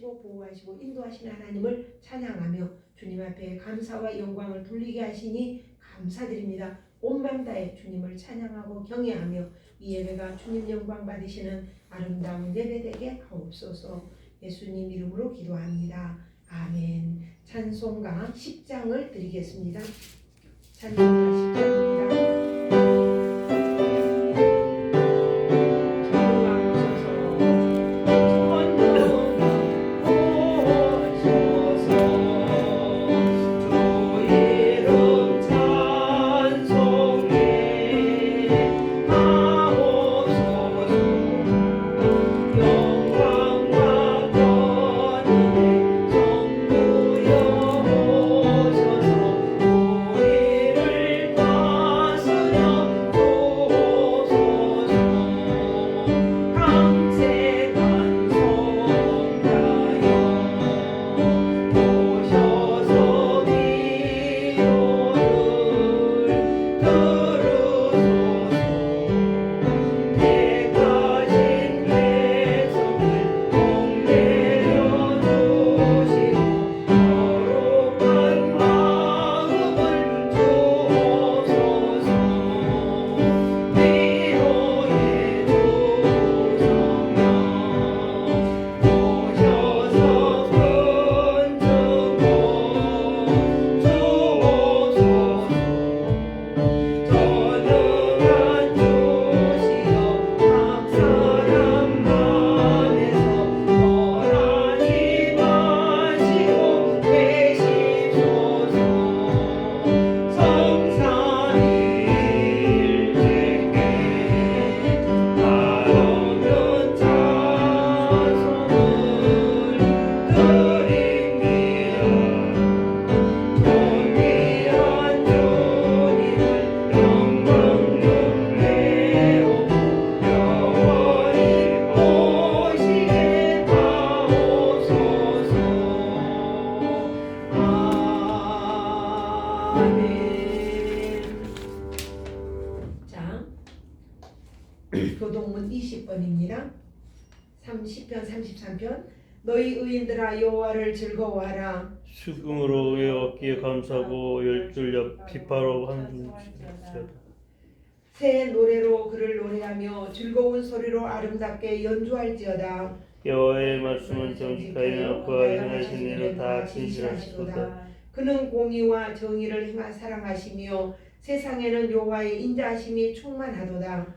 보호하시고 인도하시는 하나님을 찬양하며 주님 앞에 감사와 영광을 돌리게 하시니 감사드립니다. 온 맘 다해 주님을 찬양하고 경외하며 이 예배가 주님 영광 받으시는 아름다운 예배 되게 하옵소서. 예수님 이름으로 기도합니다. 아멘. 찬송가 10장을 드리겠습니다. 찬송가 10장입니다. 교동문 20번입니다. 30편 33편 너희 의인들아 여호와를 즐거워하라. 수금으로 여호와께 감사하고 열줄 비파로 한줌치다. 새 노래로 그를 노래하며 즐거운 소리로 아름답게 연주할지어다. 여호와의 말씀은 정직하여 그가 행하신 일은 다 진실하시도다. 그는 공의와 정의를 행하 사랑하시며 세상에는 여호와의 인자하심이 충만하도다.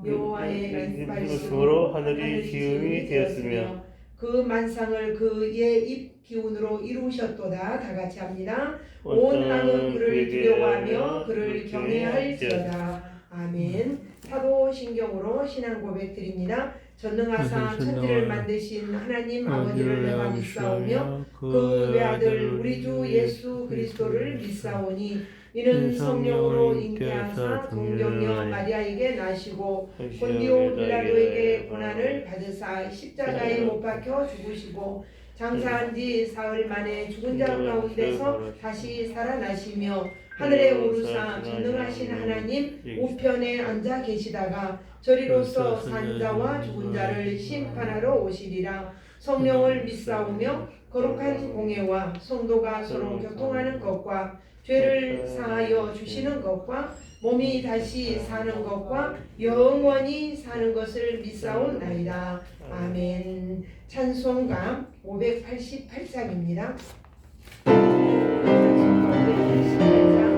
여호와의 말씀으로 하늘이 기운이 되었으며 그 만상을 그의 입 기운으로 이루셨도다. 다 같이 합니다. 온 땅은 그를 두려워하며 그를 경외할지어다. 아멘. 사도신경으로 신앙 고백 드립니다. 전능하사 천지를 만드신 하나님 아버지를 내가 믿사오며 그 외아들 우리 주 예수 그리스도를 믿사오니 이는 성령으로 잉태하사 동정녀 마리아에게 나시고 본디오 빌라도에게 고난을 받으사 십자가에 못 박혀 죽으시고 장사한 지 사흘 만에 죽은 자 가운데서 다시 살아나시며 하늘에 오르사 전능하신 하나님 우편에 앉아 계시다가 저리로서 산자와 죽은 자를 심판하러 오시리라. 성령을 믿사오며 거룩한 공예와 성도가 서로 교통하는 것과 죄를 사하여 주시는 것과 몸이 다시 사는 것과 영원히 사는 것을 믿사옵나이다. 아멘. 찬송가 588장입니다. 찬송가 588장.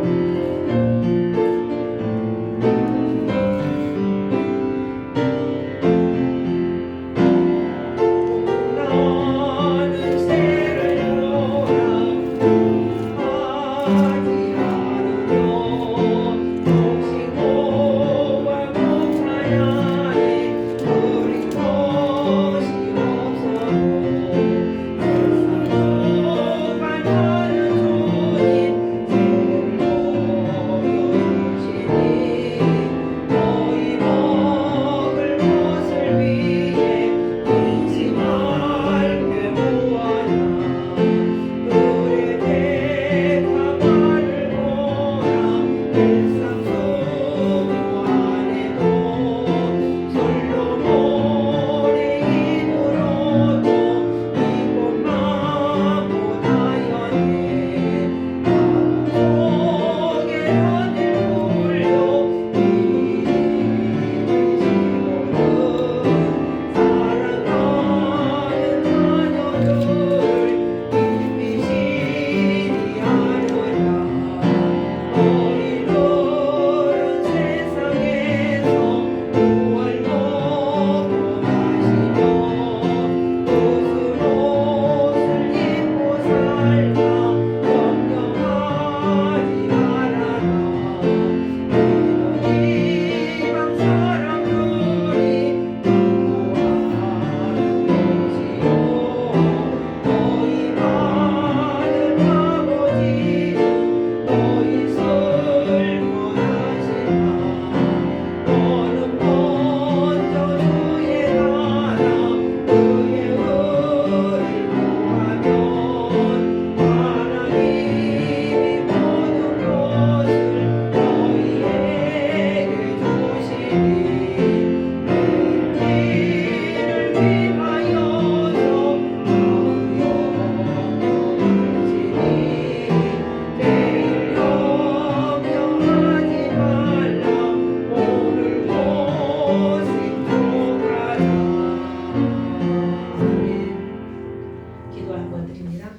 기도 한번 드립니다.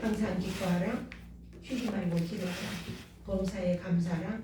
항상 기뻐하라. 쉬지 말고 기도하라. 범사에 감사하라.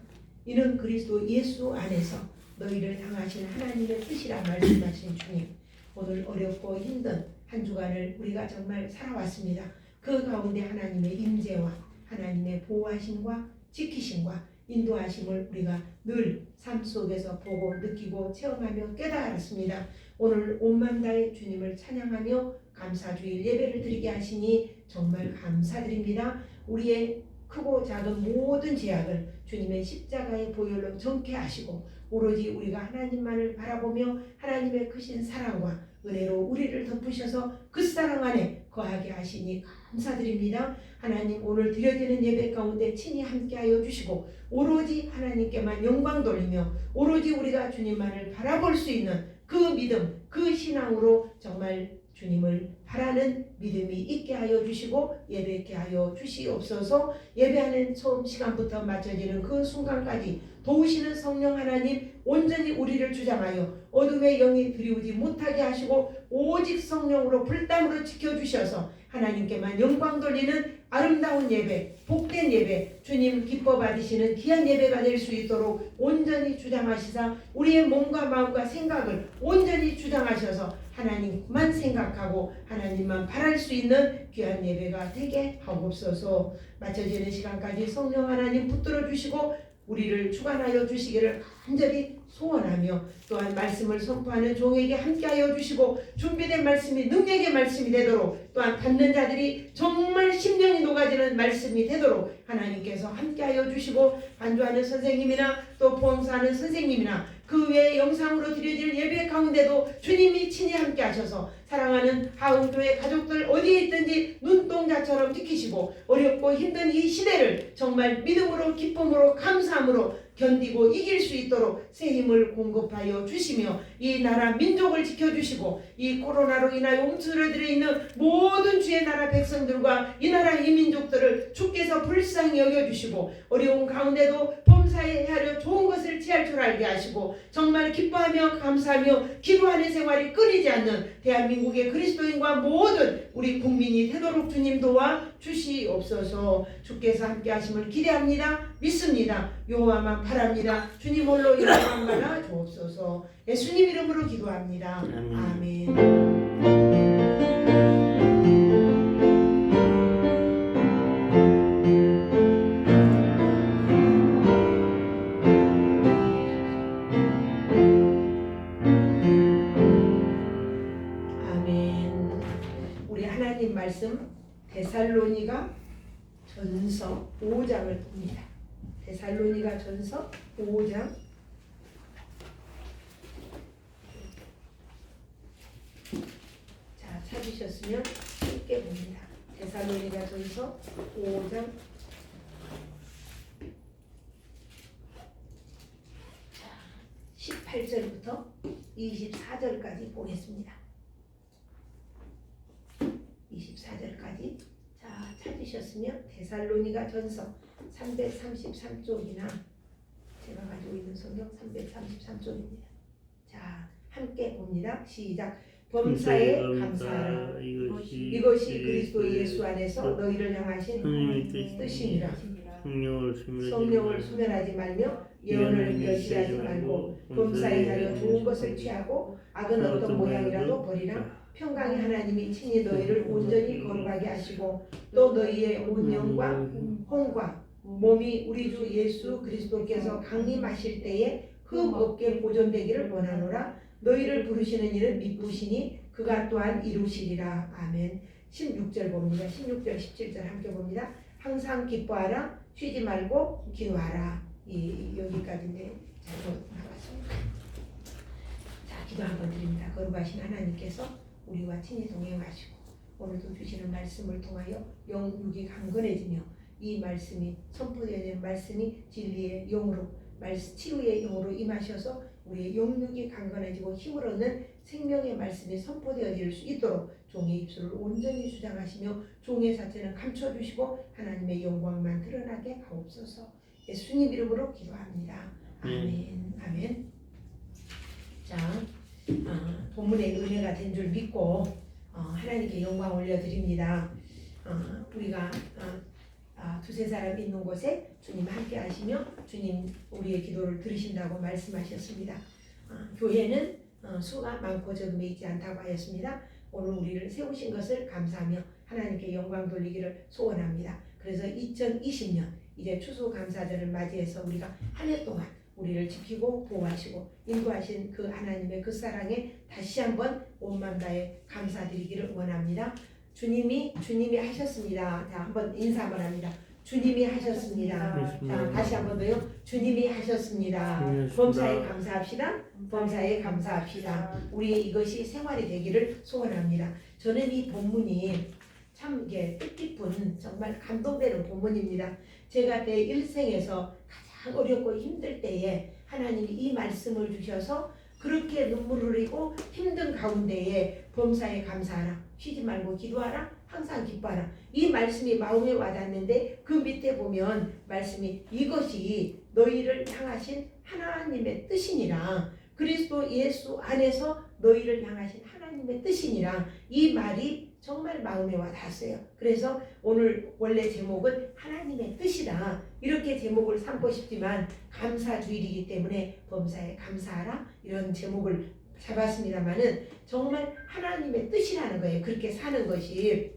이는 그리스도 예수 안에서 너희를 향하신 하나님의 뜻이라 말씀하신 주님, 오늘 어렵고 힘든 한 주간을 우리가 정말 살아왔습니다. 그 가운데 하나님의 임재와 하나님의 보호하심과 지키심과 인도하심을 우리가 늘 삶 속에서 보고 느끼고 체험하며 깨달았습니다. 오늘 온맘 다해 주님을 찬양하며 감사주일 예배를 드리게 하시니 정말 감사드립니다. 우리의 크고 작은 모든 죄악을 주님의 십자가의 보혈로 정케하시고 오로지 우리가 하나님만을 바라보며 하나님의 크신 사랑과 은혜로 우리를 덮으셔서 그 사랑 안에 거하게 하시니 감사드립니다. 하나님, 오늘 드려지는 예배 가운데 친히 함께하여 주시고 오로지 하나님께만 영광 돌리며 오로지 우리가 주님만을 바라볼 수 있는 그 믿음, 그 신앙으로 정말 주님을 바라는 믿음이 있게 하여 주시고 예배케 하여 주시옵소서. 예배하는 처음 시간부터 마쳐지는 그 순간까지 도우시는 성령 하나님, 온전히 우리를 주장하여 어둠의 영이 들이우지 못하게 하시고 오직 성령으로 불담으로 지켜주셔서 하나님께만 영광 돌리는 아름다운 예배, 복된 예배, 주님 기뻐 받으시는 귀한 예배가 될 수 있도록 온전히 주장하시사 우리의 몸과 마음과 생각을 온전히 주장하셔서 하나님만 생각하고 하나님만 바랄 수 있는 귀한 예배가 되게 하옵소서. 마쳐지는 시간까지 성령 하나님 붙들어 주시고 우리를 주관하여 주시기를 간절히 소원하며 또한 말씀을 선포하는 종에게 함께하여 주시고 준비된 말씀이 능력의 말씀이 되도록 또한 받는 자들이 정말 심령이 녹아지는 말씀이 되도록 하나님께서 함께하여 주시고 반주하는 선생님이나 또 봉사하는 선생님이나 그 외에 영상으로 드려질 예배 가운데도 주님이 친히 함께 하셔서 사랑하는 하흥교회 가족들 어디에 있든지 눈동자처럼 지키시고 어렵고 힘든 이 시대를 정말 믿음으로 기쁨으로 감사함으로 견디고 이길 수 있도록 새 힘을 공급하여 주시며 이 나라 민족을 지켜주시고 이 코로나로 인하여 움츠러들어 있는 모든 주의 나라 백성들과 이 나라 이 민족들을 주께서 불쌍히 여겨주시고 어려운 가운데도 범사에 헤아려 좋은 것을 취할 줄 알게 하시고 정말 기뻐하며 감사하며 기도하는 생활이 끊이지 않는 대한민국의 그리스도인과 모든 우리 국민이 되도록 주님 도와 주시옵소서. 주께서 함께 하심을 기대합니다. 믿습니다. 여호와만 바랍니다. 주님 홀로 이름만 받아 주옵소서. 예수님 이름으로 기도합니다. 아멘. 말씀 데살로니가 전서 5장을 봅니다. 데살로니가 전서 5장 자, 찾으셨으면 함께 봅니다. 데살로니가 전서 5장 18절부터 24절까지 보겠습니다. 24절까지 자 찾으셨으면 데살로니가 전서 333쪽이나 제가 가지고 있는 성경 333쪽입니다. 자 함께 봅니다. 시작. 범사에 감사하라. 이것이 그리스도 예수 안에서 너희를 향하신 하나님의 뜻이니라. 성령을 소멸하지 말며 예언을 멸시하지 말고 범사에 하여 좋은 것을 취하고 악은 어떤 모양이라도 버리라. 평강의 하나님이 친히 너희를 온전히 거룩하게 하시고 또 너희의 온 영과 혼과 몸이 우리 주 예수 그리스도께서 강림하실 때에 흠 없게 보존되기를 원하노라. 너희를 부르시는 이는 미쁘시니 그가 또한 이루시리라. 아멘. 16절 봅니다. 16절 17절 함께 봅니다. 항상 기뻐하라. 쉬지 말고 기도하라. 여기까지인데 잘못 나왔습니다. 자 기도 한번 드립니다. 거룩하신 하나님께서 우리와 친히 동행하시고 오늘도 주시는 말씀을 통하여 영육이 강건해지며 이 말씀이 선포되는 말씀이 진리의 영으로 치유의 영으로 임하셔서 우리의 영육이 강건해지고 힘을 얻는 생명의 말씀이 선포되어질 수 있도록 종의 입술을 온전히 주장하시며 종의 자체는 감춰주시고 하나님의 영광만 드러나게 하옵소서. 예수님 이름으로 기도합니다. 아멘. 아멘. 자 본문의 은혜가 된 줄 믿고 하나님께 영광 올려드립니다. 우리가 두세 사람 있는 곳에 주님 함께 하시며 주님 우리의 기도를 들으신다고 말씀하셨습니다. 교회는 수가 많고 적음이 있지 않다고 하였습니다. 오늘 우리를 세우신 것을 감사하며 하나님께 영광 돌리기를 소원합니다. 그래서 2020년 이제 추수감사절을 맞이해서 우리가 한 해 동안 우리를 지키고 보호하시고 인도하신 그 하나님의 그 사랑에 다시 한번 온 마음 다해 감사드리기를 원합니다. 주님이 하셨습니다. 자, 한번 인사 한번 합니다. 주님이 하셨습니다. 자, 다시 한번 더요. 주님이 하셨습니다. 범사에 감사합시다. 범사에 감사합시다. 우리의 이것이 생활이 되기를 소원합니다. 저는 이 본문이 참 이게 뜻깊은 정말 감동되는 본문입니다. 제가 내 일생에서 가장 어렵고 힘들 때에 하나님이 이 말씀을 주셔서 그렇게 눈물을 흘리고 힘든 가운데에 범사에 감사하라. 쉬지 말고 기도하라. 항상 기뻐하라. 이 말씀이 마음에 와닿는데 그 밑에 보면 말씀이 이것이 너희를 향하신 하나님의 뜻이니라. 그리스도 예수 안에서 너희를 향하신 하나님의 뜻이니라. 이 말이 정말 마음에 와닿았어요. 그래서 오늘 원래 제목은 하나님의 뜻이다. 이렇게 제목을 삼고 싶지만 감사주일이기 때문에 범사에 감사하라. 이런 제목을 잡았습니다만은 정말 하나님의 뜻이라는 거예요. 그렇게 사는 것이.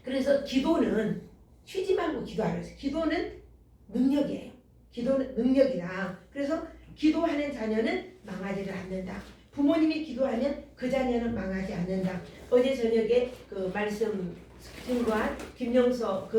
그래서 기도는 쉬지 말고 기도하라. 기도는 능력이에요. 기도는 능력이다. 그래서 기도하는 자녀는 망하지를 않는다. 부모님이 기도하면 그 자녀는 망하지 않는다. 어제 저녁에 그 말씀 증거한 김영서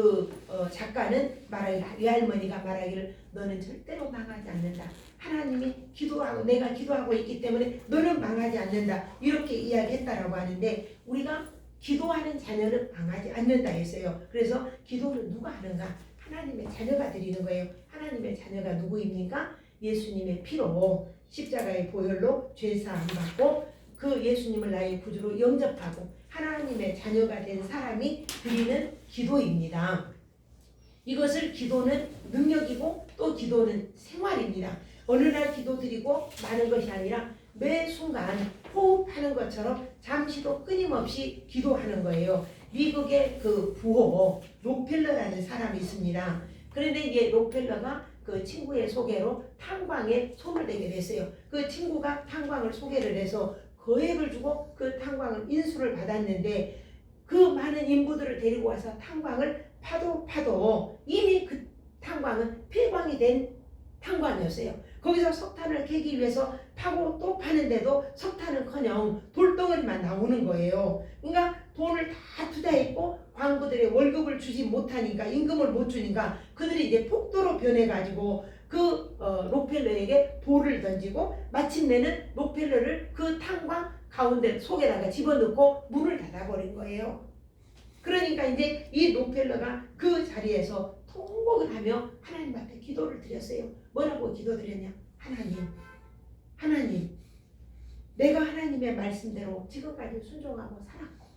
작가는 말하기를, 외할머니가 말하기를 너는 절대로 망하지 않는다. 하나님이 기도하고 내가 기도하고 있기 때문에 너는 망하지 않는다. 이렇게 이야기했다라고 하는데 우리가 기도하는 자녀는 망하지 않는다 했어요. 그래서 기도는 누가 하는가? 하나님의 자녀가 드리는 거예요. 하나님의 자녀가 누구입니까? 예수님의 피로 십자가의 보혈로 죄사함 받고 그 예수님을 나의 구주로 영접하고 하나님의 자녀가 된 사람이 드리는 기도입니다. 이것을 기도는 능력이고 또 기도는 생활입니다. 어느 날 기도 드리고 마는 것이 아니라 매 순간 호흡하는 것처럼 잠시도 끊임없이 기도하는 거예요. 미국의 그 부호 록펠러라는 사람이 있습니다. 그런데 이제 록펠러가 그 친구의 소개로 탄광에 손을 대게 됐어요. 그 친구가 탄광을 소개를 해서 거액을 주고 그 탄광을 인수를 받았는데 그 많은 인부들을 데리고 와서 탄광을 파도 이미 그 탄광은 폐광이 된 탄광이었어요. 거기서 석탄을 캐기 위해서 파고 또 파는데도 석탄은커녕 돌덩어리만 나오는 거예요. 그러니까 돈을 다 투자했고 광부들의 월급을 주지 못하니까 임금을 못 주니까 그들이 이제 폭도로 변해가지고 록펠러에게 돌을 던지고 마침내는 록펠러를 그 탄광 가운데 속에다가 집어넣고 문을 닫아버린 거예요. 그러니까 이제 이 록펠러가 그 자리에서 통곡을 하며 하나님 앞에 기도를 드렸어요. 뭐라고 기도드렸냐? 하나님, 내가 하나님의 말씀대로 지금까지 순종하고 살았고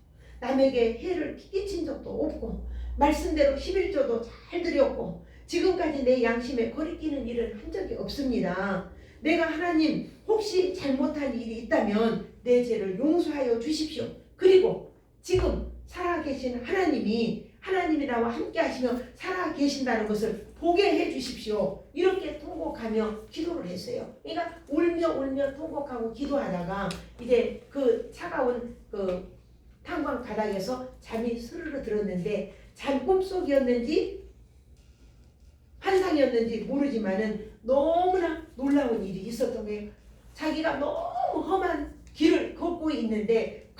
남에게 해를 끼친 적도 없고 말씀대로 11조도 잘 드렸고 지금까지 내 양심에 거리끼는 일을 한 적이 없습니다. 내가 하나님 혹시 잘못한 일이 있다면 내 죄를 용서하여 주십시오. 그리고 지금 살아계신 하나님이 나와 함께 하시며 살아계신다는 것을 보게 해 주십시오. 이렇게 통곡하며 기도를 했어요. 그러니까 울며 통곡하고 기도하다가 이제 그 차가운 그 탄광 바닥에서 잠이 스르르 들었는데 꿈속이었는지 환상이었는지 모르지만은 너무나 놀라운 일이 있었던 거예요. 자기가 너무 험한 길을 걷고 있는데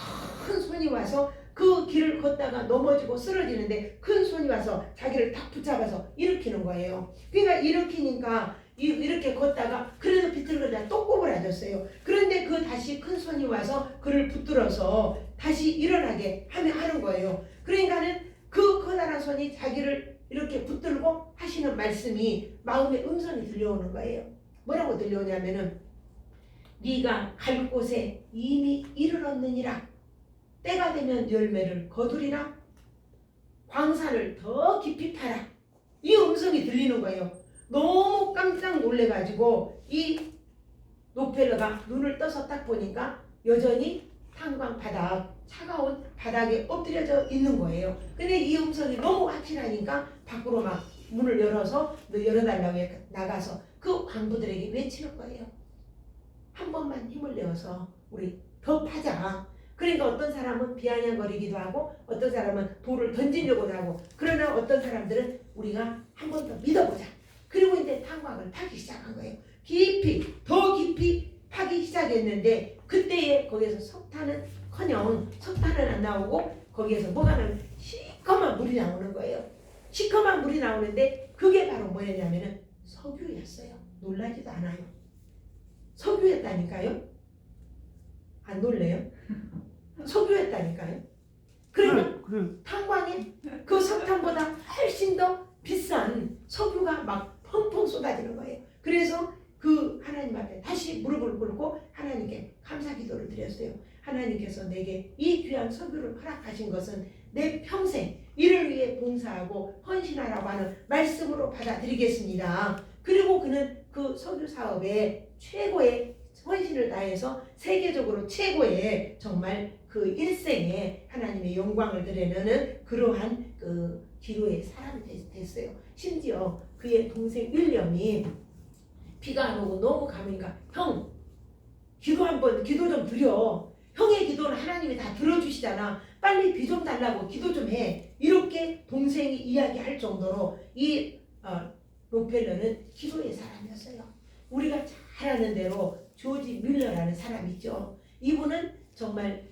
큰 손이 와서 그 길을 걷다가 넘어지고 쓰러지는데 큰 손이 와서 자기를 탁 붙잡아서 일으키는 거예요. 그러니까 일으키니까 이렇게 걷다가 그래도 비틀거리다 또 꼬부라졌어요. 그런데 다시 큰 손이 와서 그를 붙들어서 다시 일어나게 하는 거예요. 그러니까는 그 커다란 손이 자기를 이렇게 붙들고 하시는 말씀이 마음의 음성이 들려오는 거예요. 뭐라고 들려오냐면은 네가 갈 곳에 이미 이르렀느니라. 때가 되면 열매를 거두리라. 광산을 더 깊이 파라. 이 음성이 들리는 거예요. 너무 깜짝 놀래가지고 이 록펠러가 눈을 떠서 딱 보니까 여전히 탄광 바닥 차가운 바닥에 엎드려져 있는 거예요. 근데 이 음성이 너무 확실하니까 밖으로 막 문을 열어서 너 열어달라고 나가서 그 광부들에게 외치는 거예요. 한 번만 힘을 내어서 우리 더 파자. 그러니까 어떤 사람은 비아냥거리기도 하고 어떤 사람은 돌을 던지려고도 하고 그러나 어떤 사람들은 우리가 한 번 더 믿어보자. 그리고 이제 탄광을 파기 시작한 거예요. 깊이 더 깊이 파기 시작했는데 그때에 거기에서 석탄은커녕 석탄은 안 나오고 거기에서 뭐가 나면 시커먼 물이 나오는 거예요. 시커먼 물이 나오는데 그게 바로 뭐였냐면은 석유였어요. 놀라지도 않아요. 석유였다니까요. 안 놀래요? 석유였다니까요. 그러면 그래. 탄광에 그 석탄보다 훨씬 더 비싼 석유가 막 펑펑 쏟아지는 거예요. 그래서 그 하나님 앞에 다시 무릎을 꿇고 하나님께 감사 기도를 드렸어요. 하나님께서 내게 이 귀한 석유를 허락하신 것은 내 평생 이를 위해 봉사하고 헌신하라고 하는 말씀으로 받아들이겠습니다. 그리고 그는 그 석유 사업에 최고의 헌신을 다해서 세계적으로 최고의 정말 그 일생에 하나님의 영광을 드러내는 그러한 그 기도의 사람이 됐어요. 심지어 그의 동생 윌리엄이 비가 안 오고 너무 가무니까 형 기도 좀 드려. 형의 기도는 하나님이 다 들어주시잖아. 빨리 비 좀 달라고 기도 좀 해. 이렇게 동생이 이야기할 정도로 이 록펠러는 기도의 사람이었어요. 우리가 잘 아는 대로 조지 뮬러라는 사람이 있죠. 이분은 정말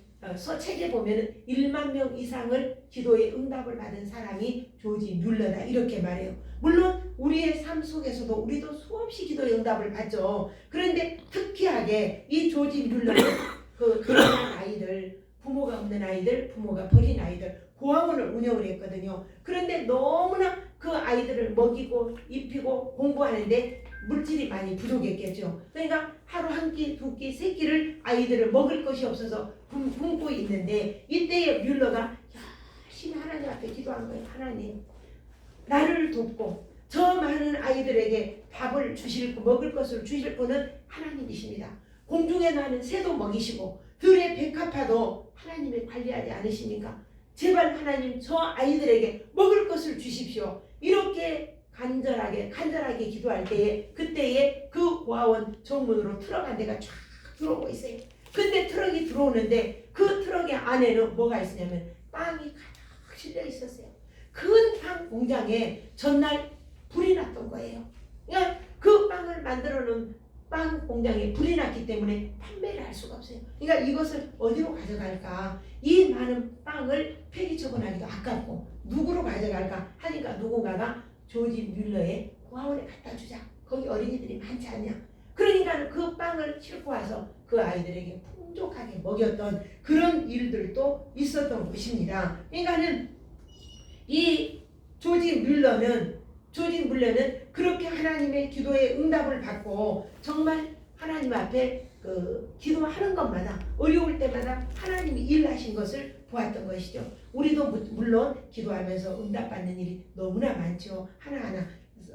책에 보면 1만 명 이상을 기도의 응답을 받은 사람이 조지 뮬러다 이렇게 말해요. 물론 우리의 삶 속에서도 우리도 수없이 기도의 응답을 받죠. 그런데 특이하게 이 조지 뮬러는 그 가난한 아이들, 부모가 없는 아이들, 부모가 버린 아이들 고아원을 운영을 했거든요. 그런데 너무나 그 아이들을 먹이고 입히고 공부하는데 물질이 많이 부족했겠죠. 그러니까 하루 한 끼, 두 끼, 세 끼를 아이들을 먹을 것이 없어서 굶고 있는데 이때에 뮬러가 열심히 하나님 앞에 기도한 거예요. 하나님, 나를 돕고 저 많은 아이들에게 밥을 먹을 것을 주실 분은 하나님이십니다. 공중에 나는 새도 먹이시고 들의 백합화도 하나님이 관리하지 않으십니까? 제발 하나님 저 아이들에게 먹을 것을 주십시오. 이렇게 간절하게 기도할 때에 그때에 그 고아원 정문으로 트럭 한 대가 쫙 들어오고 있어요. 근데 트럭이 들어오는데 그 트럭의 안에는 뭐가 있었냐면 빵이 가득 실려 있었어요. 큰 빵 공장에 전날 불이 났던 거예요. 그러니까 그 빵을 만들어 놓은 빵 공장에 불이 났기 때문에 판매를 할 수가 없어요. 그러니까 이것을 어디로 가져갈까? 이 많은 빵을 폐기 처분하기도 아깝고 누구로 가져갈까 하니까 누군가가 조지 뮬러의 고아원에 갖다 주자. 거기 어린이들이 많지 않냐. 그러니까 그 빵을 싣고 와서 그 아이들에게 풍족하게 먹였던 그런 일들도 있었던 것입니다. 그러니까는 이 조지 뮬러는 그렇게 하나님의 기도에 응답을 받고 정말 하나님 앞에 기도하는 것마다 어려울 때마다 하나님이 일하신 것을 보았던 것이죠. 우리도 물론 기도하면서 응답받는 일이 너무나 많죠. 하나하나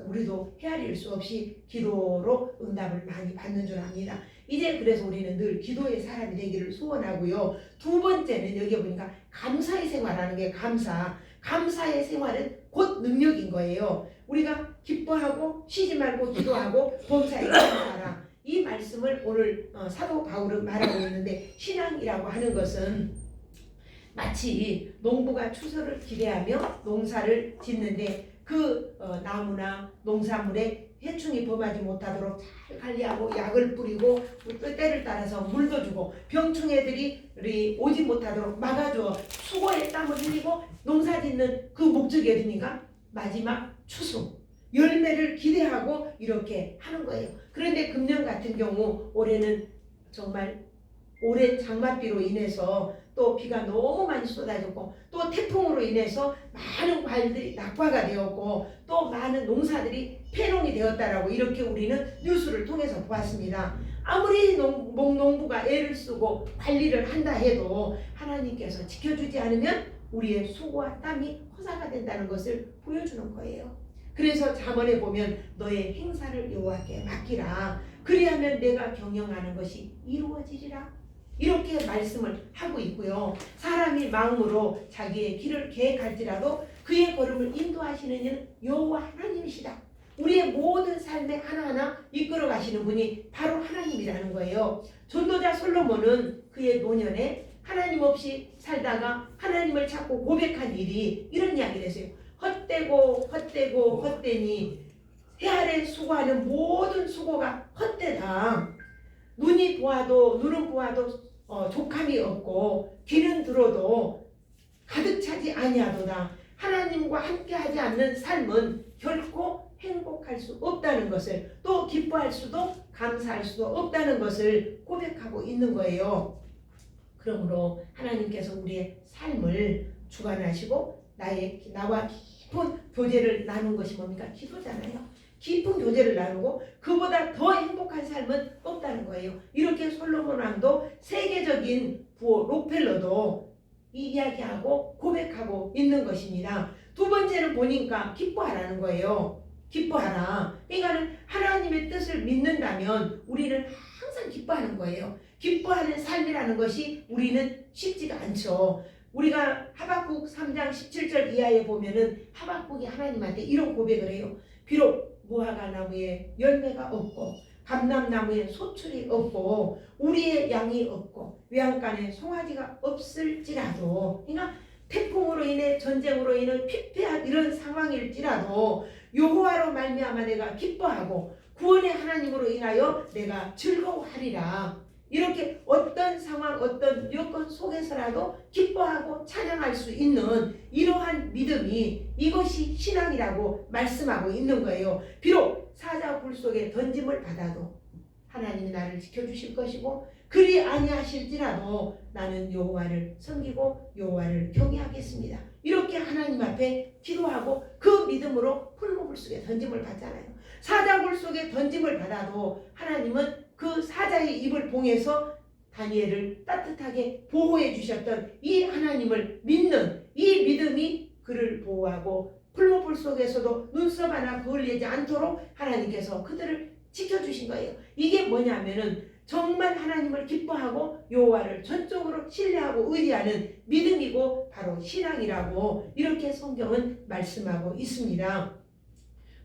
우리도 헤아릴 수 없이 기도로 응답을 많이 받는 줄 압니다. 이제 그래서 우리는 늘 기도의 사람이 되기를 소원하고요. 두 번째는 여기 보니까 감사의 생활하는 게 감사의 생활은 곧 능력인 거예요. 우리가 기뻐하고 쉬지 말고 기도하고 범사에 감사하라. 이 말씀을 오늘 사도 바울은 말하고 있는데 신앙이라고 하는 것은 마치 농부가 추수를 기대하며 농사를 짓는데 그 나무나 농산물에 해충이 범하지 못하도록 잘 관리하고 약을 뿌리고 때를 따라서 물도 주고 병충해들이 오지 못하도록 막아줘 수고에 땀을 흘리고 농사 짓는 그 목적이 어디니까 마지막 추수 열매를 기대하고 이렇게 하는 거예요. 그런데 금년 같은 경우 올해는 정말 오랜 장맛비로 인해서 또 비가 너무 많이 쏟아졌고 또 태풍으로 인해서 많은 과일들이 낙과가 되었고 또 많은 농사들이 폐농이 되었다라고 이렇게 우리는 뉴스를 통해서 보았습니다. 아무리 농부가 애를 쓰고 관리를 한다 해도 하나님께서 지켜주지 않으면 우리의 수고와 땀이 허사가 된다는 것을 보여주는 거예요. 그래서 잠언에 보면 너의 행사를 여호와께 맡기라. 그리하면 내가 경영하는 것이 이루어지리라. 이렇게 말씀을 하고 있고요. 사람이 마음으로 자기의 길을 계획할지라도 그의 걸음을 인도하시는 이는 여호와 하나님이시다. 우리의 모든 삶에 하나하나 이끌어 가시는 분이 바로 하나님이라는 거예요. 전도자 솔로몬은 그의 노년에 하나님 없이 살다가 하나님을 찾고 고백한 일이 이런 이야기를 했어요. 헛되니 해 아래 수고하는 모든 수고가 헛되다. 눈은 보아도 족함이 없고 귀는 들어도 가득 차지 아니하도다. 하나님과 함께하지 않는 삶은 결코 행복할 수 없다는 것을, 또 기뻐할 수도 감사할 수도 없다는 것을 고백하고 있는 거예요. 그러므로 하나님께서 우리의 삶을 주관하시고 나와 깊은 교제를 나눈 것이 뭡니까? 기도잖아요. 깊은 교제를 나누고 그보다 더 행복한 삶은 없다는 거예요. 이렇게 솔로몬 왕도 세계적인 부호 록펠러도 이 이야기하고 고백하고 있는 것입니다. 두 번째는 보니까 기뻐하라는 거예요. 기뻐하라. 그러니까 하나님의 뜻을 믿는다면 우리는 항상 기뻐하는 거예요. 기뻐하는 삶이라는 것이 우리는 쉽지가 않죠. 우리가 하박국 3장 17절 이하에 보면은 하박국이 하나님한테 이런 고백을 해요. 비록 무화과 나무에 열매가 없고 감람나무에 소출이 없고 우리의 양이 없고 외양간에 송아지가 없을지라도, 그러니까 태풍으로 인해 전쟁으로 인해 피폐한 이런 상황일지라도 여호와로 말미암아 내가 기뻐하고 구원의 하나님으로 인하여 내가 즐거워하리라. 이렇게 어떤 상황 어떤 여건 속에서라도 기뻐하고 찬양할 수 있는 이러한 믿음이, 이것이 신앙이라고 말씀하고 있는 거예요. 비록 사자굴 속에 던짐을 받아도 하나님이 나를 지켜주실 것이고 그리 아니하실지라도 나는 여호와를 섬기고 여호와를 경외하겠습니다. 이렇게 하나님 앞에 기도하고 그 믿음으로 풀무불 속에 던짐을 받잖아요. 사자굴 속에 던짐을 받아도 하나님은 그 사자의 입을 봉해서 다니엘을 따뜻하게 보호해 주셨던 이 하나님을 믿는 이 믿음이 그를 보호하고 풀무불 속에서도 눈썹 하나 그을리지 않도록 하나님께서 그들을 지켜주신 거예요. 이게 뭐냐면은 정말 하나님을 기뻐하고 여호와를 전적으로 신뢰하고 의지하는 믿음이고 바로 신앙이라고 이렇게 성경은 말씀하고 있습니다.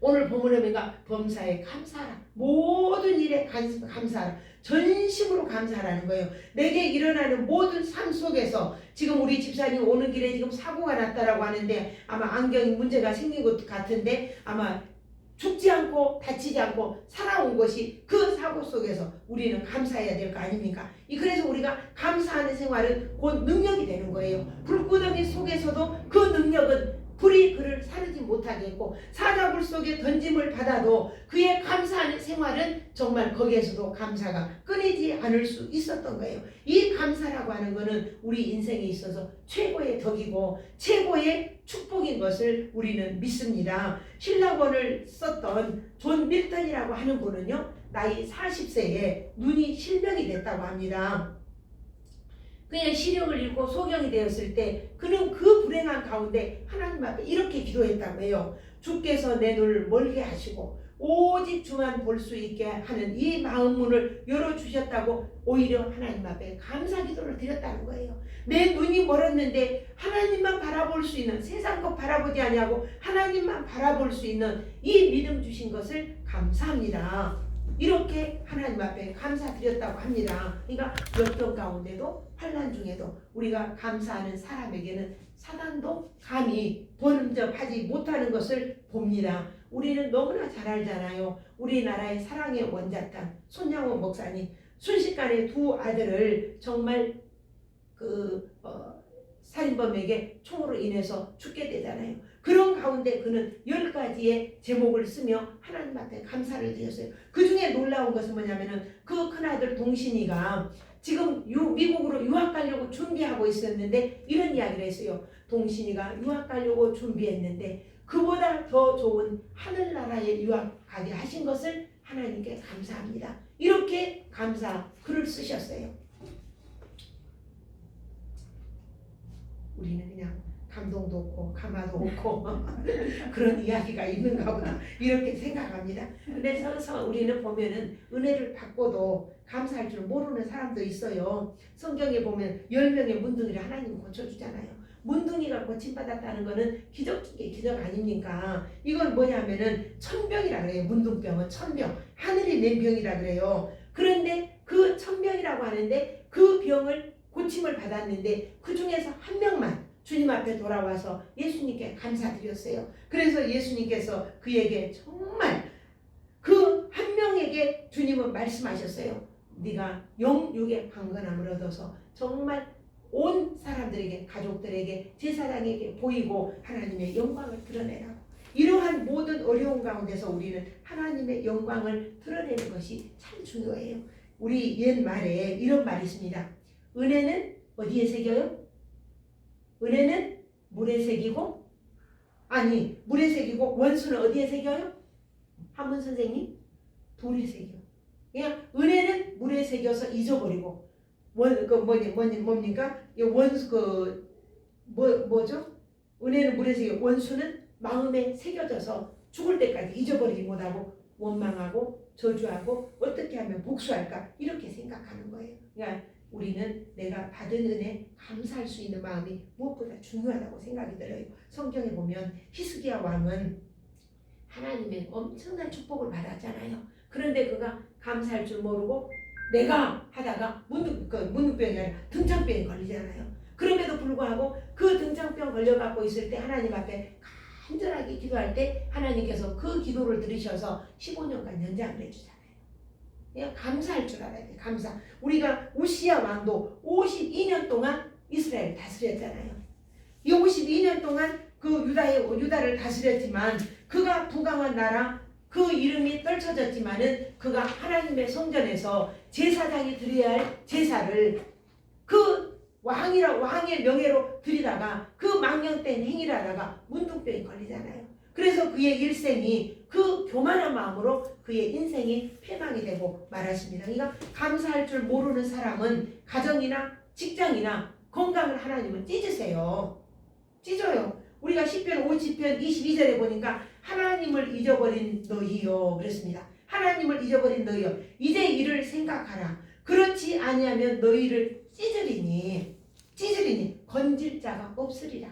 오늘 본문에 보니까 범사에 감사하라. 모든 일에 감사하라. 전심으로 감사하라는 거예요. 내게 일어나는 모든 삶 속에서, 지금 우리 집사님 오는 길에 지금 사고가 났다라고 하는데 아마 안경이 문제가 생긴 것 같은데 아마 죽지 않고 다치지 않고 살아온 것이 그 사고 속에서 우리는 감사해야 될 거 아닙니까? 그래서 우리가 감사하는 생활은 곧 능력이 되는 거예요. 불구덩이 속에서도 그 능력은 불이 그를 사르지 못하게 했고 사자굴 속에 던짐을 받아도 그의 감사하는 생활은 정말 거기에서도 감사가 끊이지 않을 수 있었던 거예요. 이 감사라고 하는 것은 우리 인생에 있어서 최고의 덕이고 최고의 축복인 것을 우리는 믿습니다. 신라권을 썼던 존 밀턴이라고 하는 분은요, 나이 40세에 눈이 실명이 됐다고 합니다. 그냥 시력을 잃고 소경이 되었을 때 그는 그 불행한 가운데 하나님 앞에 이렇게 기도했다고 해요. 주께서 내 눈을 멀게 하시고 오직 주만 볼 수 있게 하는 이 마음문을 열어주셨다고 오히려 하나님 앞에 감사 기도를 드렸다는 거예요. 내 눈이 멀었는데 하나님만 바라볼 수 있는, 세상 것 바라보지 아니하고 하나님만 바라볼 수 있는 이 믿음 주신 것을 감사합니다. 이렇게 하나님 앞에 감사드렸다고 합니다. 그러니까 역경 가운데도 환난 중에도 우리가 감사하는 사람에게는 사단도 감히 범접하지 못하는 것을 봅니다. 우리는 너무나 잘 알잖아요. 우리나라의 사랑의 원자탄 손양원 목사님 순식간에 두 아들을 정말 살인범에게 총으로 인해서 죽게 되잖아요. 그런 가운데 그는 10가지의 제목을 쓰며 하나님 앞에 감사를 드렸어요. 그 중에 놀라운 것은 뭐냐면은 그 큰아들 동신이가 지금 미국으로 유학 가려고 준비하고 있었는데 이런 이야기를 했어요. 동신이가 유학 가려고 준비했는데 그보다 더 좋은 하늘나라에 유학 가게 하신 것을 하나님께 감사합니다. 이렇게 감사 글을 쓰셨어요. 우리는 그냥 감동도 없고 가마도 없고 그런 이야기가 있는가 보다 이렇게 생각합니다. 근데 서서 우리는 보면은 은혜를 받고도 감사할 줄 모르는 사람도 있어요. 성경에 보면 10명의 문둥이를 하나님 고쳐주잖아요. 문둥이가 고침받았다는 거는 기적 중에 기적 아닙니까? 이건 뭐냐면은 천병이라 그래요. 문둥병은 천병, 하늘이 낸 병이라 그래요. 그런데 그 천병이라고 하는데 그 병을 고침을 받았는데 그 중에서 한 명만 주님 앞에 돌아와서 예수님께 감사드렸어요. 그래서 예수님께서 그에게 정말 그 한 명에게 주님은 말씀하셨어요. 네가 영육의 강건함을 얻어서 정말 온 사람들에게, 가족들에게, 제사장에게 보이고 하나님의 영광을 드러내라고. 이러한 모든 어려운 가운데서 우리는 하나님의 영광을 드러내는 것이 참 중요해요. 우리 옛말에 이런 말이 있습니다. 은혜는 어디에 새겨요? 은혜는 물에 새기고, 아니 물에 새기고 원수는 어디에 새겨요? 한문 선생님? 돌에 새겨. 그냥 은혜는 물에 새겨서 잊어버리고 뭡니까? 원수 뭐죠? 은혜는 물에 새겨 원수는 마음에 새겨져서 죽을 때까지 잊어버리지 못하고 원망하고 저주하고 어떻게 하면 복수할까 이렇게 생각하는 거예요. 그러니까 우리는 내가 받은 은혜 감사할 수 있는 마음이 무엇보다 중요하다고 생각이 들어요. 성경에 보면 히스기야 왕은 하나님의 엄청난 축복을 받았잖아요. 그런데 그가 감사할 줄 모르고 내가 하다가 문둥병이 아니라 등창병이 걸리잖아요. 그럼에도 불구하고 그 등창병 걸려갖고 있을 때 하나님 앞에 간절하게 기도할 때 하나님께서 그 기도를 들으셔서 15년간 연장을 해주잖아요. 그냥 감사할 줄 알아야 돼. 감사. 우리가 우시야 왕도 52년 동안 이스라엘을 다스렸잖아요. 이 52년 동안 그 유다를 다스렸지만 그가 부강한 나라 그 이름이 떨쳐졌지만은 그가 하나님의 성전에서 제사장이 드려야 할 제사를 그 왕의 명예로 드리다가 그 망령된 행위를 하다가 문둥병이 걸리잖아요. 그래서 그의 일생이 그 교만한 마음으로 그의 인생이 패망이 되고 말았습니다. 그러니까 감사할 줄 모르는 사람은 가정이나 직장이나 건강을 하나님은 찢으세요. 찢어요. 우리가 시편 50편 22절에 보니까 하나님을 잊어버린 너희요 그랬습니다. 하나님을 잊어버린 너희요 이제 이를 생각하라. 그렇지 아니하면 너희를 찢으리니 건질 자가 없으리라.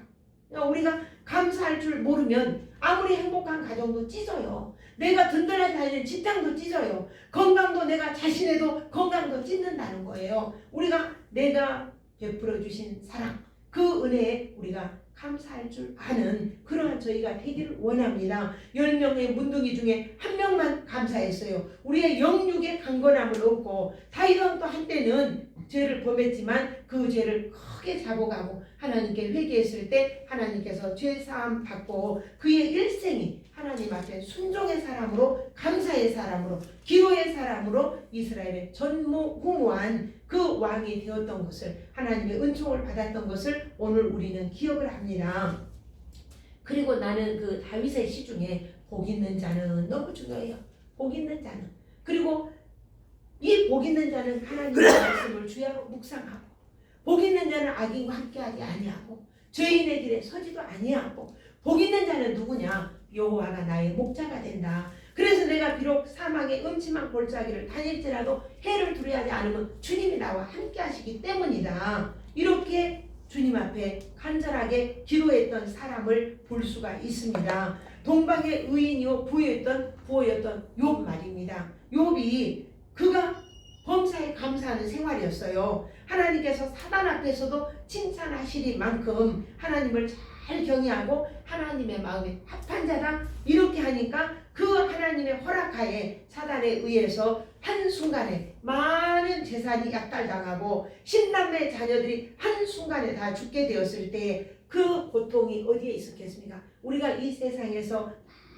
그러니까 우리가 감사할 줄 모르면 아무리 행복한 가정도 찢어요. 내가 든든하게 다니는 직장도 찢어요. 건강도 내가 자신해도 건강도 찢는다는 거예요. 우리가 내가 베풀어 주신 사랑 그 은혜에 우리가 감사할 줄 아는 그러한 저희가 되기를 원합니다. 10명의 문둥이 중에 한 명만 감사했어요. 우리의 영육의 강건함을 얻고 다윗 왕도 한때는 죄를 범했지만 그 죄를 크게 잡아가고 하나님께 회개했을 때 하나님께서 죄사함 받고 그의 일생이 하나님 앞에 순종의 사람으로 감사의 사람으로 기도의 사람으로 이스라엘의 전무후무한 그 왕이 되었던 것을 하나님의 은총을 받았던 것을 오늘 우리는 기억을 합니다. 그리고 나는 그 다윗의 시 중에 복 있는 자는 너무 중요해요. 복 있는 자는 그리고 이 복 있는 자는 하나님의 말씀을 주야로 묵상하고 복 있는 자는 악인과 함께하지 아니하고 죄인의 길에 서지도 아니하고 복 있는 자는 누구냐? 여호와가 나의 목자가 된다. 그래서 내가 비록 사망의 음침한 골짜기를 다닐지라도 해를 두려워하지 않으면 주님이 나와 함께 하시기 때문이다. 이렇게 주님 앞에 간절하게 기도했던 사람을 볼 수가 있습니다. 동방의 의인이요 부였던 욥 말입니다. 욥이 그가 범사에 감사하는 생활이었어요. 하나님께서 사단 앞에서도 칭찬하시리만큼 하나님을 잘 경외하고 하나님의 마음에 합한 자다 이렇게 하니까 그 하나님의 허락하에 사단에 의해서 한순간에 많은 재산이 약탈당하고 10남매 자녀들이 한순간에 다 죽게 되었을 때 그 고통이 어디에 있었겠습니까? 우리가 이 세상에서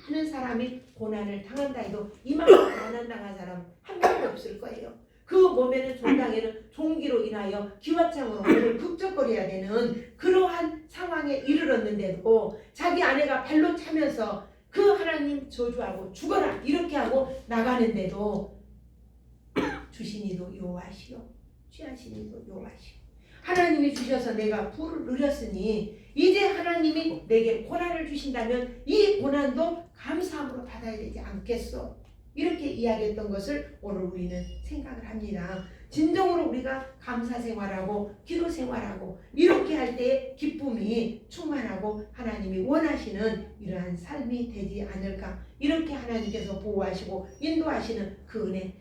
많은 사람이 고난을 당한다 해도 이만큼 고난 당한 사람 한 명도 없을 거예요. 그 몸에는 종당에는 종기로 인하여 기와장으로 몸을 극적거려야 되는 그러한 상황에 이르렀는데도 자기 아내가 발로 차면서 그 하나님 저주하고 죽어라 이렇게 하고 나가는데도 주시니도 여호와시요 취하시니도 여호와시요 하나님이 주셔서 내가 부를 누렸으니 이제 하나님이 내게 고난을 주신다면 이 고난도 감사함으로 받아야 되지 않겠어? 이렇게 이야기했던 것을 오늘 우리는 생각을 합니다. 진정으로 우리가 감사 생활하고 기도 생활하고 이렇게 할 때 기쁨이 충만하고 하나님이 원하시는 이러한 삶이 되지 않을까. 이렇게 하나님께서 보호하시고 인도하시는 그 은혜.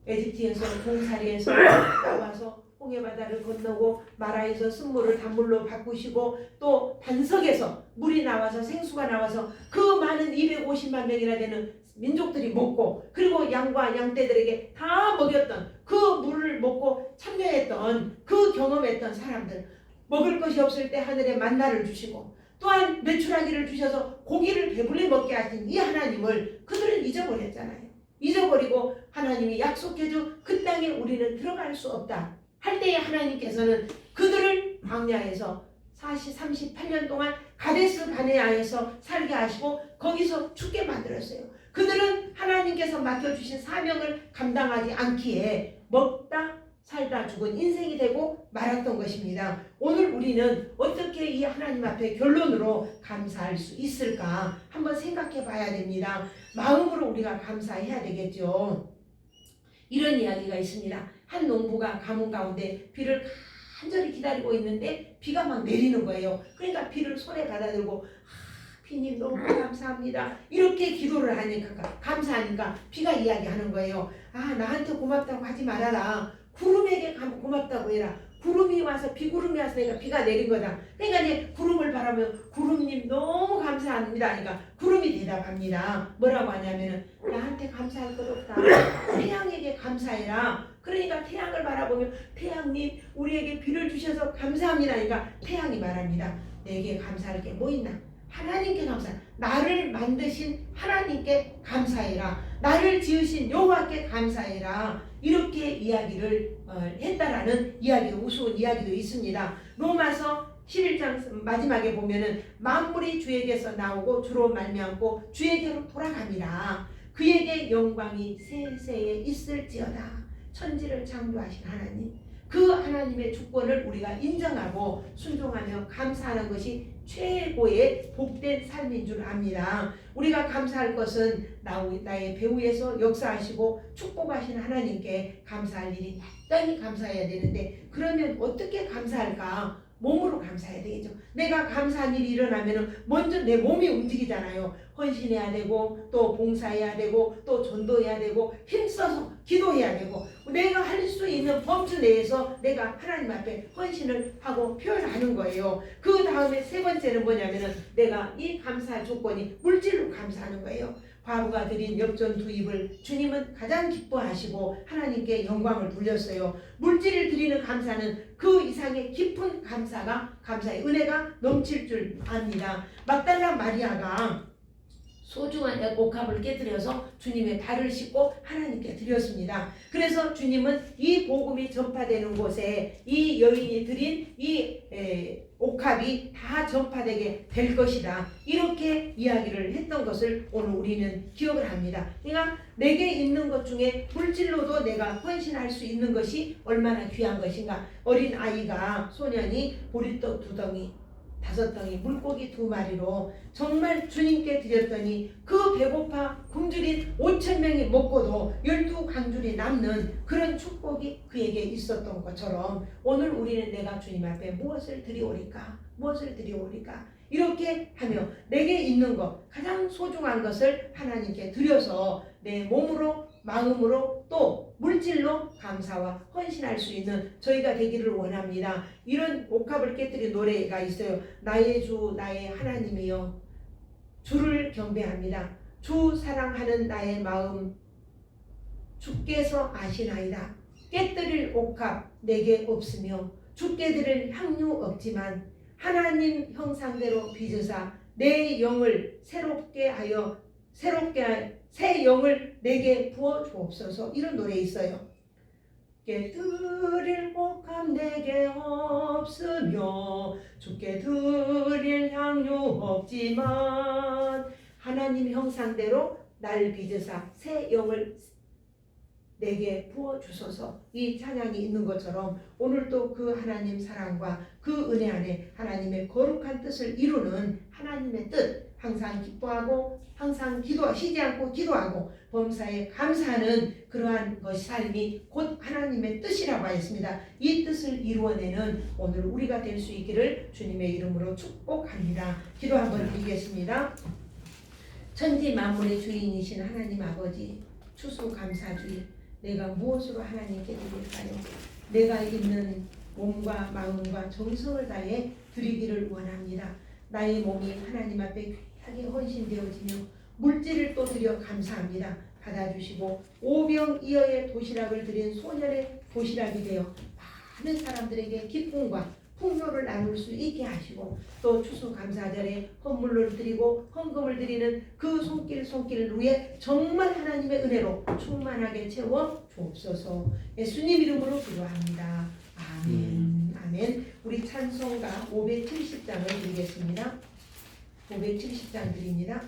에집트에서 종살이에서 나와서 홍해바다를 건너고 마라에서 쓴물을 단물로 바꾸시고 또 반석에서 물이 나와서 생수가 나와서 그 많은 250만 명이나 되는 민족들이 먹고 그리고 양과 양떼들에게 다 먹였던 그 물을 먹고 참여했던 그 경험했던 사람들, 먹을 것이 없을 때 하늘에 만나를 주시고 또한 메추라기를 주셔서 고기를 배불리 먹게 하신 이 하나님을 그들은 잊어버렸잖아요. 잊어버리고 하나님이 약속해준 그 땅에 우리는 들어갈 수 없다 할 때에 하나님께서는 그들을 광야에서 38년 동안 가데스 바네아에서 살게 하시고 거기서 죽게 만들었어요. 그들은 하나님께서 맡겨주신 사명을 감당하지 않기에 먹다 살다 죽은 인생이 되고 말았던 것입니다. 오늘 우리는 어떻게 이 하나님 앞에 결론으로 감사할 수 있을까 한번 생각해 봐야 됩니다. 마음으로 우리가 감사해야 되겠죠. 이런 이야기가 있습니다. 한 농부가 가뭄 가운데 비를 간절히 기다리고 있는데 비가 막 내리는 거예요. 그러니까 비를 손에 받아들고 비님 너무 감사합니다. 이렇게 기도를 하니까 감사하니까 비가 이야기하는 거예요. 아, 나한테 고맙다고 하지 말아라. 구름에게 고맙다고 해라. 구름이 와서 비구름이 와서 내가 비가 내린 거다. 그러니까 이제 구름을 바라보면 구름님 너무 감사합니다. 그러니까 구름이 대답합니다. 뭐라고 하냐면은 나한테 감사할 것 없다. 태양에게 감사해라. 그러니까 태양을 바라보면 태양님 우리에게 비를 주셔서 감사합니다. 그러니까 태양이 말합니다. 내게 감사할 게 뭐 있나? 하나님께 감사. 나를 만드신 하나님께 감사해라. 나를 지으신 여호와께 감사해라. 이렇게 이야기를 했다라는 이야기, 우스운 이야기도 있습니다. 로마서 11장 마지막에 보면은 만물이 주에게서 나오고 주로 말미암고 주에게로 돌아갑니다. 그에게 영광이 세세에 있을지어다. 천지를 창조하신 하나님, 그 하나님의 주권을 우리가 인정하고 순종하며 감사하는 것이 최고의 복된 삶인 줄 압니다. 우리가 감사할 것은 나의 배후에서 역사하시고 축복하신 하나님께 감사할 일이 마땅히 감사해야 되는데 그러면 어떻게 감사할까? 몸으로 감사해야 되겠죠. 내가 감사한 일이 일어나면 먼저 내 몸이 움직이잖아요. 헌신해야 되고 또 봉사해야 되고 또 전도해야 되고 힘써서 기도해야 되고 내가 할 수 있는 범주 내에서 내가 하나님 앞에 헌신을 하고 표현하는 거예요. 그 다음에 세 번째는 뭐냐면은 내가 이 감사할 조건이 물질로 감사하는 거예요. 과부가 드린 엽전 두 입을 주님은 가장 기뻐하시고 하나님께 영광을 돌렸어요. 물질을 드리는 감사는 그 이상의 깊은 감사의 은혜가 넘칠 줄 압니다. 막달라 마리아가 소중한 옥합을 깨뜨려서 주님의 발을 씻고 하나님께 드렸습니다. 그래서 주님은 이 복음이 전파되는 곳에 이 여인이 드린 이 옥합이 다 전파되게 될 것이다. 이렇게 이야기를 했던 것을 오늘 우리는 기억을 합니다. 그러니까 내게 있는 것 중에 물질로도 내가 헌신할 수 있는 것이 얼마나 귀한 것인가. 어린 아이가 소년이 보리떡 2덩이 5덩이 물고기 2마리로 정말 주님께 드렸더니 그 배고파 굶주린 5,000명이 먹고도 12강줄이 남는 그런 축복이 그에게 있었던 것처럼 오늘 우리는 내가 주님 앞에 무엇을 드리오리까? 이렇게 하며 내게 있는 것 가장 소중한 것을 하나님께 드려서 내 몸으로 마음으로 또 물질로 감사와 헌신할 수 있는 저희가 되기를 원합니다. 이런 옥합을 깨뜨린 노래가 있어요. 나의 주 나의 하나님이여 주를 경배합니다. 주 사랑하는 나의 마음 주께서 아시나이다. 깨뜨릴 옥합 내게 없으며 주께 드릴 향유 없지만 하나님 형상대로 빚으사 내 영을 새 영을 내게 부어 주옵소서. 이런 노래 있어요. 깨뜨릴 옥합 내게 없으며 주께 드릴 향유 없지만 하나님 형상대로 날 빚으사 새 영을 내게 부어주소서. 이 찬양이 있는 것처럼 오늘도 그 하나님 사랑과 그 은혜 안에 하나님의 거룩한 뜻을 이루는 하나님의 뜻 항상 기뻐하고 항상 쉬지 않고 기도하고 범사에 감사하는 그러한 것이 삶이 곧 하나님의 뜻이라고 하였습니다. 이 뜻을 이루어내는 오늘 우리가 될 수 있기를 주님의 이름으로 축복합니다. 기도 한번 드리겠습니다. 천지 만물의 주인이신 하나님 아버지, 추수감사주의, 내가 무엇으로 하나님께 드릴까요? 내가 있는 몸과 마음과 정성을 다해 드리기를 원합니다. 나의 몸이 하나님 앞에 귀하게 헌신되어지며 물질을 또 드려 감사합니다. 받아주시고 오병이어의 도시락을 드린 소년의 도시락이 되어 많은 사람들에게 기쁨과 풍요를 나눌 수 있게 하시고 또 추수감사절에 헌물을 드리고 헌금을 드리는 그 손길 위에 정말 하나님의 은혜로 충만하게 채워 주옵소서. 예수님 이름으로 기도합니다. 아멘. 아멘. 우리 찬송가 570장을 드리겠습니다. 570장 드립니다.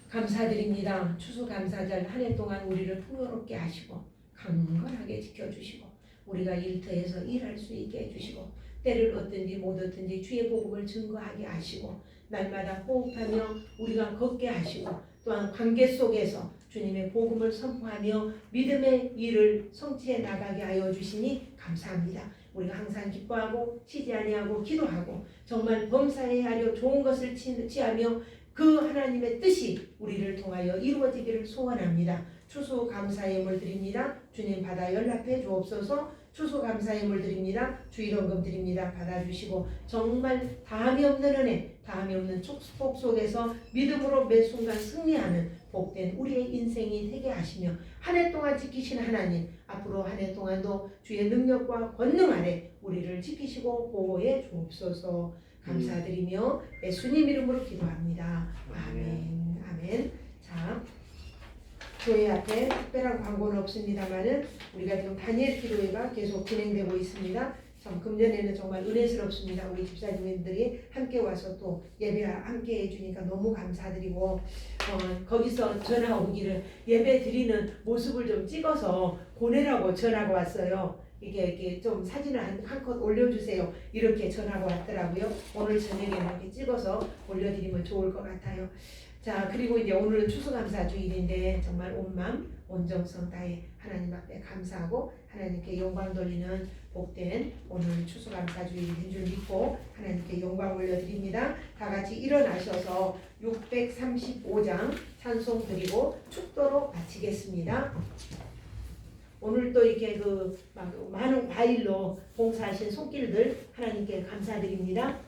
감사드립니다. 추수감사절 한 해 동안 우리를 풍요롭게 하시고 강건하게 지켜주시고 우리가 일터에서 일할 수 있게 해주시고 때를 얻든지 못 얻든지 주의 복음을 증거하게 하시고 날마다 호흡하며 우리가 걷게 하시고 또한 관계 속에서 주님의 복음을 선포하며 믿음의 일을 성취해 나가게 하여 주시니 감사합니다. 우리가 항상 기뻐하고 쉬지 아니하고 기도하고 정말 범사에 하려 좋은 것을 취하며 그 하나님의 뜻이 우리를 통하여 이루어지기를 소원합니다. 추수감사의 물 드립니다. 주님 받아 연락해 주옵소서. 추수감사의 물 드립니다. 주일원금 드립니다. 받아주시고 정말 다함이 없는 은혜, 다함이 없는 축복 속에서 믿음으로 매 순간 승리하는 복된 우리의 인생이 되게 하시며 한 해 동안 지키신 하나님, 앞으로 한 해 동안도 주의 능력과 권능 아래 우리를 지키시고 보호해 주옵소서. 감사드리며 예수님 이름으로 기도합니다. 아멘. 아멘. 자, 교회 앞에 특별한 광고는 없습니다만은 우리가 지금 다니엘 기도회가 계속 진행되고 있습니다. 참 금년에는 정말 은혜스럽습니다. 우리 집사님들이 함께 와서 또 예배 함께 해주니까 너무 감사드리고 거기서 전화 오기를 예배 드리는 모습을 좀 찍어서 보내라고 전화가 왔어요. 이게 좀 사진을 한 컷 올려주세요. 이렇게 전화가 왔더라고요. 오늘 저녁에 이렇게 찍어서 올려드리면 좋을 것 같아요. 자, 그리고 이제 오늘은 추수감사 주일인데 정말 온 마음 온정성 다해 하나님 앞에 감사하고 하나님께 영광 돌리는 복된 오늘 추수감사주일이 된 줄 믿고 하나님께 영광 올려드립니다. 다 같이 일어나셔서 635장 찬송 드리고 축도로 마치겠습니다. 오늘 또 이렇게 많은 과일로 봉사하신 손길들 하나님께 감사드립니다.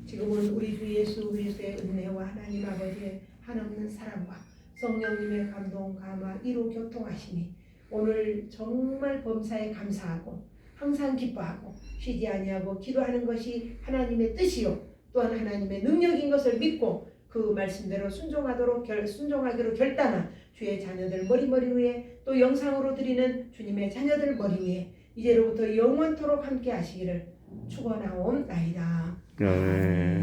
지금은 우리 주 예수 그리스도의 은혜와 하나님 아버지의 한없는 사랑과 성령님의 감동, 감화, 이루 교통하심이 오늘 정말 범사에 감사하고 항상 기뻐하고 쉬지 아니하고 기도하는 것이 하나님의 뜻이요 또한 하나님의 능력인 것을 믿고 그 말씀대로 순종하기로 결단한 주의 자녀들 머리 위에 또 영상으로 드리는 주님의 자녀들 머리 위에 이제로부터 영원토록 함께 하시기를 축원하옵나이다. 아멘.